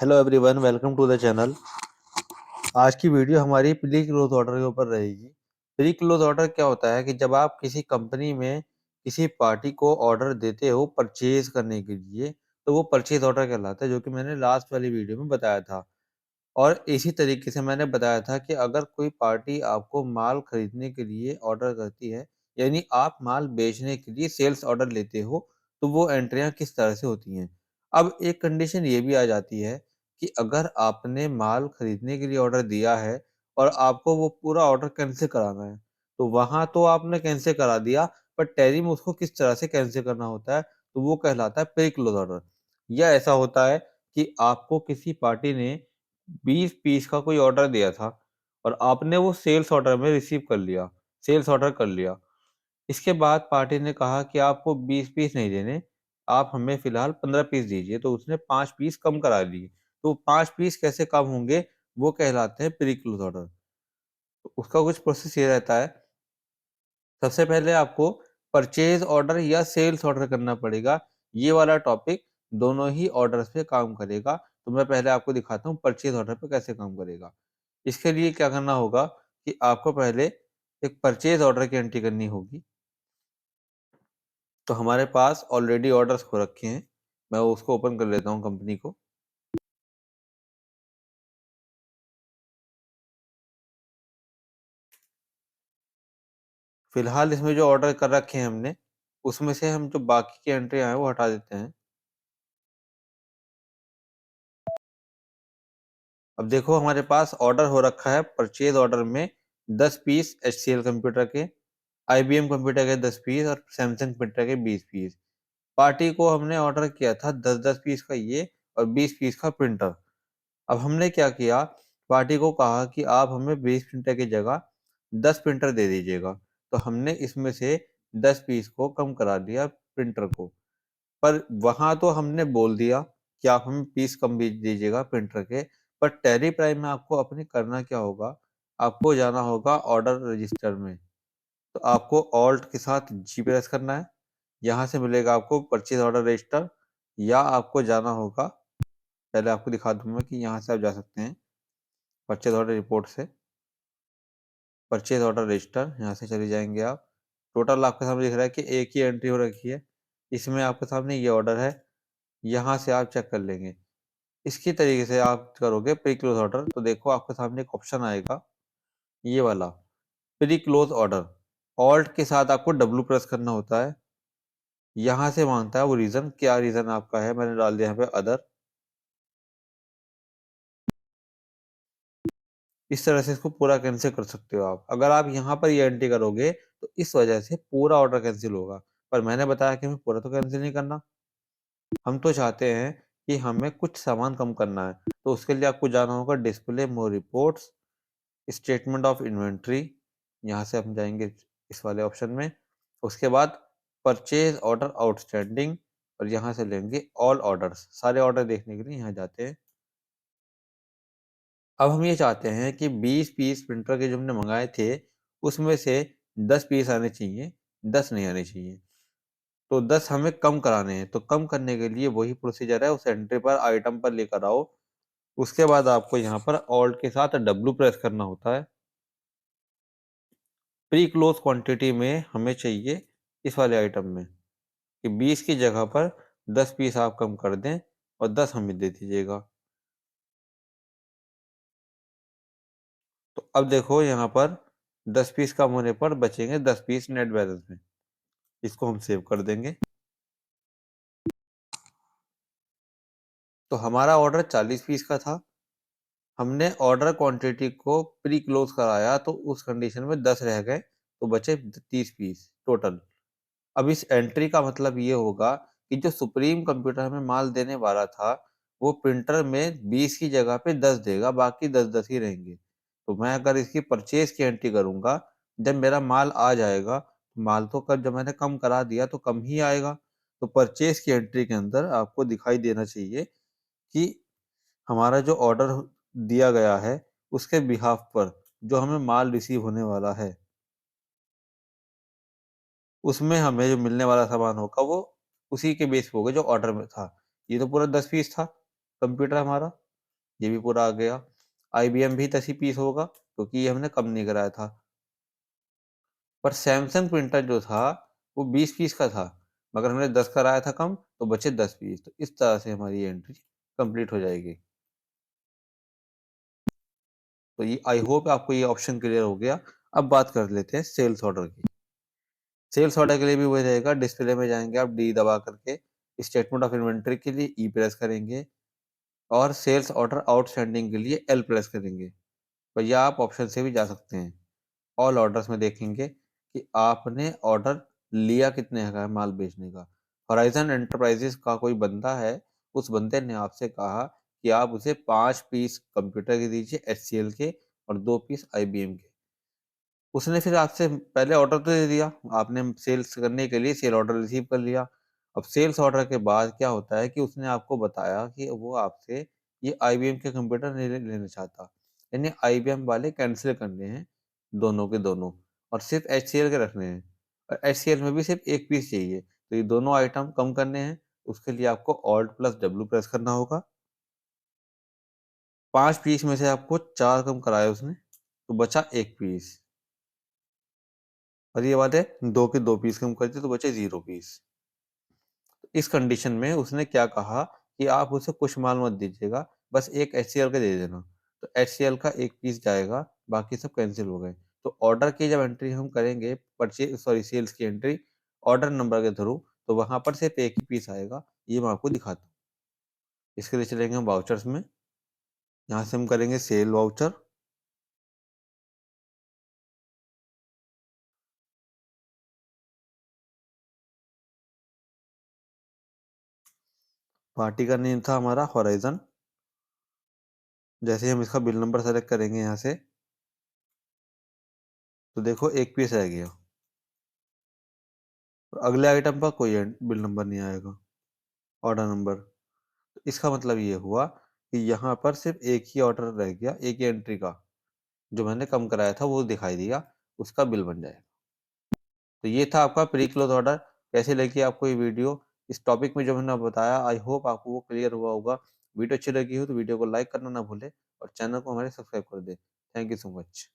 Hello everyone, welcome to the channel. आज की video हमारी प्री क्लोज ऑर्डर के ऊपर रहेगी। प्री क्लोज ऑर्डर क्या होता है कि जब आप किसी कंपनी में किसी पार्टी को ऑर्डर देते हो परचेज करने के लिए, तो वो परचेज ऑर्डर कहलाता है, जो कि मैंने लास्ट वाली वीडियो में बताया था। और इसी तरीके से मैंने बताया था कि अगर कोई पार्टी आपको माल खरीदने के लिए ऑर्डर करती है, यानी आप माल बेचने के लिए सेल्स ऑर्डर लेते हो, तो वो एंट्रियाँ किस तरह से होती हैं। अब एक कंडीशन ये भी आ जाती है कि अगर आपने माल खरीदने के लिए ऑर्डर दिया है और आपको वो पूरा ऑर्डर कैंसल कराना है, तो वहाँ तो आपने कैंसल करा दिया, पर टैली में उसको किस तरह से कैंसल करना होता है, तो वो कहलाता है प्री क्लोज ऑर्डर। या ऐसा होता है कि आपको किसी पार्टी ने 20 पीस का कोई ऑर्डर दिया था और आपने वो सेल्स ऑर्डर में रिसीव कर लिया, सेल्स ऑर्डर कर लिया। इसके बाद पार्टी ने कहा कि आपको 20 पीस नहीं देने, आप हमें फ़िलहाल 15 पीस दीजिए, तो उसने 5 पीस कम करा दिए। तो 5 पीस कैसे कम होंगे, वो कहलाते हैं प्री क्लोज़ ऑर्डर। तो उसका कुछ प्रोसेस ये रहता है, सबसे पहले आपको परचेज़ ऑर्डर या सेल्स ऑर्डर करना पड़ेगा। ये वाला टॉपिक दोनों ही ऑर्डर्स पे काम करेगा। तो मैं पहले आपको दिखाता हूँ परचेज़ ऑर्डर पे कैसे काम करेगा। इसके लिए क्या करना होगा कि आपको पहले एक परचेज़ ऑर्डर की एंट्री करनी होगी। तो हमारे पास ऑलरेडी ऑर्डर्स हो रखे हैं। मैं उसको ओपन कर लेता हूँ कंपनी को। फिलहाल इसमें जो ऑर्डर कर रखे हैं हमने, उसमें से हम जो बाकी की एंट्रियाँ हैं वो हटा देते हैं। अब देखो हमारे पास ऑर्डर हो रखा है परचेज़ ऑर्डर में 10 पीस एचसीएल कंप्यूटर के, आईबीएम कंप्यूटर के 10 पीस और सैमसंग कंप्यूटर के 20 पीस। पार्टी को हमने ऑर्डर किया था 10-10 पीस का ये और 20 पीस का प्रिंटर। अब हमने क्या किया, पार्टी को कहा कि आप हमें 20 प्रिंटर की जगह 10 प्रिंटर दे दीजिएगा। तो हमने इसमें से 10 पीस को कम करा दिया प्रिंटर को। पर वहाँ तो हमने बोल दिया कि आप हमें पीस कम भी दीजिएगा प्रिंटर के, पर टैली प्राइस में आपको अपने करना क्या होगा, आपको जाना होगा ऑर्डर रजिस्टर में। तो आपको ऑल्ट के साथ जी प्रेस करना है। यहाँ से मिलेगा आपको परचेज ऑर्डर रजिस्टर, या आपको जाना होगा, पहले आपको दिखा दूँ मैं कि यहाँ से आप जा सकते हैं परचेज ऑर्डर रिपोर्ट से, परचेज ऑर्डर रजिस्टर, यहाँ से चले जाएँगे आप। टोटल आपके सामने दिख रहा है कि एक ही एंट्री हो रखी है। इसमें आपके सामने ये ऑर्डर है, यहाँ से आप चेक कर लेंगे। इसी तरीके से आप करोगे प्री क्लोज़ ऑर्डर, तो देखो आपके सामने एक ऑप्शन आएगा, ये वाला, प्री क्लोज़ ऑर्डर। ऑल्ट के साथ आपको डब्ल्यू प्रेस करना होता है। यहाँ से माँगता है वो रीज़न, क्या रीज़न आपका है, मैंने डाल दिया यहाँ पे अदर। इस तरह से इसको पूरा कैंसल कर सकते हो आप। अगर आप यहाँ पर ये एंट्री करोगे, तो इस वजह से पूरा ऑर्डर कैंसल होगा। पर मैंने बताया कि हमें पूरा तो कैंसल नहीं करना। हम तो चाहते हैं कि हमें कुछ सामान कम करना है। तो उसके लिए आपको जाना होगा display more reports, statement of inventory, यहाँ से हम जाएँगे इस वाले ऑप्शन में। उसके बाद परचेज़ ऑर्डर आउटस्टैंडिंग, और यहाँ से लेंगे ऑल ऑर्डर्स। सारे ऑर्डर देखने के लिए यहाँ जाते हैं। अब हम ये चाहते हैं कि 20 पीस प्रिंटर के जो हमने मँगाए थे, उसमें से 10 पीस आने चाहिए, 10 नहीं आने चाहिए। तो 10 हमें कम कराने हैं, तो कम करने के लिए वही प्रोसीजर है, उस एंट्री पर आइटम पर लेकर आओ। उसके बाद आपको यहाँ पर ऑल्ट के साथ डब्ल्यू प्रेस करना होता है। प्री क्लोज़ क्वांटिटी में हमें चाहिए इस वाले आइटम में कि 20 की जगह पर 10 पीस आप कम कर दें और 10 हमें दे दीजिएगा। तो अब देखो यहाँ पर 10 पीस कम होने पर बचेंगे 10 पीस नेट बैलेंस में। इसको हम सेव कर देंगे। तो हमारा ऑर्डर 40 पीस का था। हमने ऑर्डर क्वांटिटी को प्री क्लोज़ कराया, तो उस कंडीशन में 10 रह गए, तो बचे 30 पीस टोटल। अब इस एंट्री का मतलब ये होगा कि जो सुप्रीम कंप्यूटर हमें माल देने वाला था, वो प्रिंटर में 20 की जगह पे 10 देगा, बाकी 10-10 ही रहेंगे। तो मैं अगर इसकी परचेज़ की एंट्री करूँगा, जब मेरा माल आ जाएगा, माल तो जब मैंने कम करा दिया तो कम ही आएगा। तो परचेज़ की एंट्री के अंदर आपको दिखाई देना चाहिए कि हमारा जो ऑर्डर दिया गया है, उसके बिहाफ़ पर जो हमें माल रिसीव होने वाला है, उसमें हमें जो मिलने वाला सामान होगा वो उसी के बेस पे होगा जो ऑर्डर में था। ये तो पूरा 10 पीस था कंप्यूटर हमारा। ये भी पूरा आ गया। आईबीएम भी 10 ही पीस होगा क्योंकि ये हमने कम नहीं कराया था। पर सैमसंग प्रिंटर जो था वो 20 पीस का था, मगर हमने 10 कराया था कम तो बचे 10 पीस। तो इस तरह से हमारी ये एंट्री कंप्लीट हो जाएगी। तो ये आई होप आपको ये ऑप्शन क्लियर हो गया। अब बात कर लेते हैं सेल्स ऑर्डर की। सेल्स ऑर्डर के लिए भी वही रहेगा, डिस्प्ले में जाएँगे आप डी दबा करके, स्टेटमेंट ऑफ इन्वेंटरी के लिए ई प्रेस करेंगे और सेल्स ऑर्डर आउटस्टैंडिंग के लिए एल प्रेस करेंगे। और या आप ऑप्शन से भी जा सकते हैं। ऑल ऑर्डर्स में देखेंगे कि आपने ऑर्डर लिया कितने का है माल बेचने का। होराइज़न एंटरप्राइजेज़ का कोई बंदा है, उस बंदे ने आपसे कहा कि आप उसे 5 पीस कंप्यूटर के दीजिए एचसीएल के और 2 पीस आईबीएम के। उसने फिर आपसे पहले ऑर्डर तो दे दिया, आपने सेल्स करने के लिए सेल ऑर्डर रिसीव कर लिया। अब सेल्स ऑर्डर के बाद क्या होता है कि उसने आपको बताया कि वो आपसे ये आईबीएम के कंप्यूटर नहीं लेना चाहता। यानी आईबीएम वाले कैंसल करने हैं, दोनों के दोनों, और सिर्फ़ एचसीएल के रखने हैं। और एचसीएल में भी सिर्फ़ 1 पीस चाहिए। तो ये दोनों आइटम कम करने हैं, उसके लिए आपको ऑल्ट प्लस डब्ल्यू प्रेस करना होगा। 5 पीस में से आपको 4 कम कराए उसने, तो बचा 1 पीस। और ये बात है 2 के 2 पीस कम कर दिए तो बचे 0 पीस। इस कंडीशन में उसने क्या कहा कि आप उसे कुछ माल मत दीजिएगा, बस एक एचसीएल का दे देना। तो एचसीएल का 1 पीस जाएगा, बाकी सब कैंसल हो गए। तो ऑर्डर की जब एंट्री हम करेंगे सेल्स की एंट्री ऑर्डर नंबर के थ्रू, तो वहाँ पर सिर्फ 1 ही पीस आएगा। ये मैं आपको दिखाता हूँ। इसके लिए चलेंगे हम वाउचर्स में, यहाँ से हम करेंगे सेल वाउचर। पार्टी का नेम था हमारा होराइज़न। जैसे ही हम इसका बिल नंबर सेलेक्ट करेंगे यहाँ से, तो देखो 1 पीस रह गया। और अगले आइटम पर कोई बिल नंबर नहीं आएगा, ऑर्डर नंबर। तो इसका मतलब ये हुआ कि यहाँ पर सिर्फ एक ही ऑर्डर रह गया, एक ही एंट्री का, जो मैंने कम कराया था वो दिखाई दिया, उसका बिल बन जाएगा। तो ये था आपका प्री क्लोज ऑर्डर। कैसे लगी आपको ये वीडियो? इस टॉपिक में जो मैंने बताया, आई होप आपको वो क्लियर हुआ होगा। वीडियो अच्छी लगी हो तो वीडियो को लाइक करना ना भूलें और चैनल को हमारे सब्सक्राइब कर दें। Thank you so much.